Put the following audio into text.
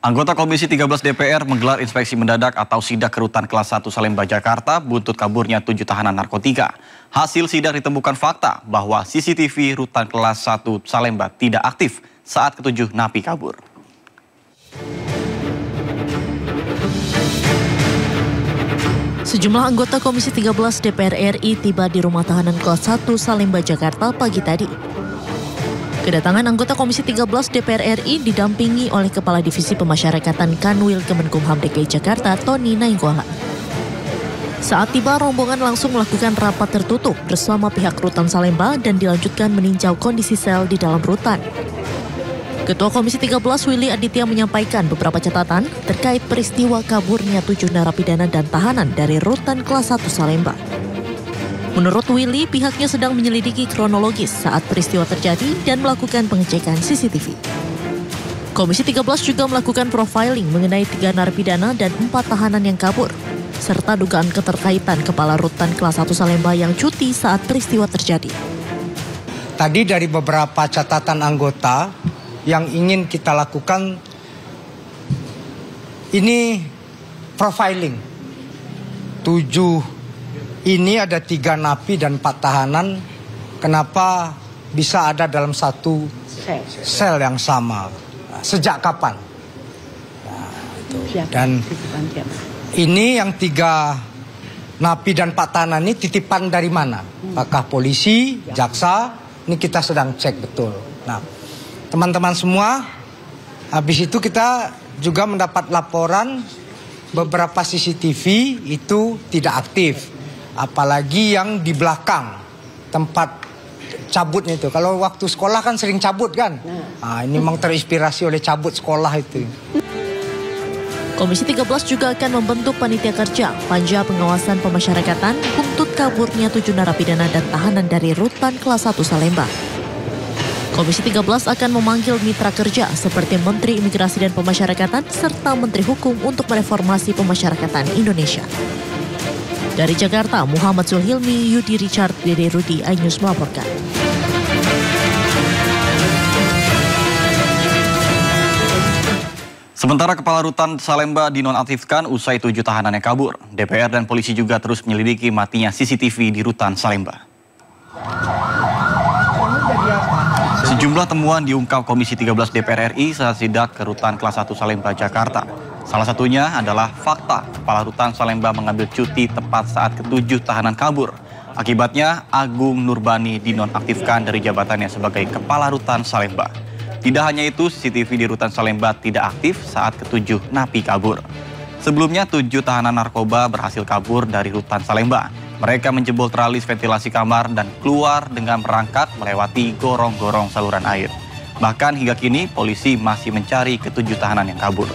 Anggota Komisi 13 DPR menggelar inspeksi mendadak atau sidak ke Rutan Kelas 1 Salemba, Jakarta, buntut kaburnya 7 tahanan narkotika. Hasil sidak ditemukan fakta bahwa CCTV Rutan Kelas 1 Salemba tidak aktif saat ketujuh napi kabur. Sejumlah anggota Komisi 13 DPR RI tiba di rumah tahanan Kelas 1 Salemba, Jakarta pagi tadi. Kedatangan anggota Komisi 13 DPR RI didampingi oleh Kepala Divisi Pemasyarakatan Kanwil Kemenkumham DKI Jakarta, Tony Nainggolan. Saat tiba, rombongan langsung melakukan rapat tertutup bersama pihak Rutan Salemba dan dilanjutkan meninjau kondisi sel di dalam rutan. Ketua Komisi 13 Willy Aditya menyampaikan beberapa catatan terkait peristiwa kaburnya 7 narapidana dan tahanan dari Rutan Kelas 1 Salemba. Menurut Willy, pihaknya sedang menyelidiki kronologis saat peristiwa terjadi dan melakukan pengecekan CCTV. Komisi 13 juga melakukan profiling mengenai 3 narapidana dan 4 tahanan yang kabur, serta dugaan keterkaitan Kepala Rutan Kelas 1 Salemba yang cuti saat peristiwa terjadi. Tadi dari beberapa catatan anggota yang ingin kita lakukan, ini profiling. 7 ini ada 3 napi dan 4 tahanan. Kenapa bisa ada dalam satu sel yang sama? Sejak kapan? Dan ini yang 3 napi dan 4 tahanan ini titipan dari mana? Apakah polisi, jaksa? Ini kita sedang cek betul. Nah, teman-teman semua, habis itu kita juga mendapat laporan beberapa CCTV itu tidak aktif. Apalagi yang di belakang tempat cabutnya itu. Kalau waktu sekolah kan sering cabut kan. Nah, ini memang terinspirasi oleh cabut sekolah itu. Komisi 13 juga akan membentuk panitia kerja Panja Pengawasan Pemasyarakatan buntut kaburnya 7 narapidana dan tahanan dari Rutan Kelas 1 Salemba. Komisi 13 akan memanggil mitra kerja seperti Menteri Imigrasi dan Pemasyarakatan serta Menteri Hukum untuk mereformasi pemasyarakatan Indonesia. Dari Jakarta, Muhammad Zulhilmi, Yudi Richard, Dede Rudi, iNews melaporkan. Sementara Kepala Rutan Salemba dinonaktifkan usai 7 tahanan yang kabur. DPR dan polisi juga terus menyelidiki matinya CCTV di Rutan Salemba. Sejumlah temuan diungkap Komisi 13 DPR RI saat sidak ke Rutan Kelas 1 Salemba, Jakarta. Salah satunya adalah fakta Kepala Rutan Salemba mengambil cuti tepat saat ke-7 tahanan kabur. Akibatnya, Agung Nurbani dinonaktifkan dari jabatannya sebagai Kepala Rutan Salemba. Tidak hanya itu, CCTV di Rutan Salemba tidak aktif saat ke-7 napi kabur. Sebelumnya, 7 tahanan narkoba berhasil kabur dari Rutan Salemba. Mereka menjebol teralis ventilasi kamar dan keluar dengan merangkak melewati gorong-gorong saluran air. Bahkan hingga kini, polisi masih mencari ke-7 tahanan yang kabur.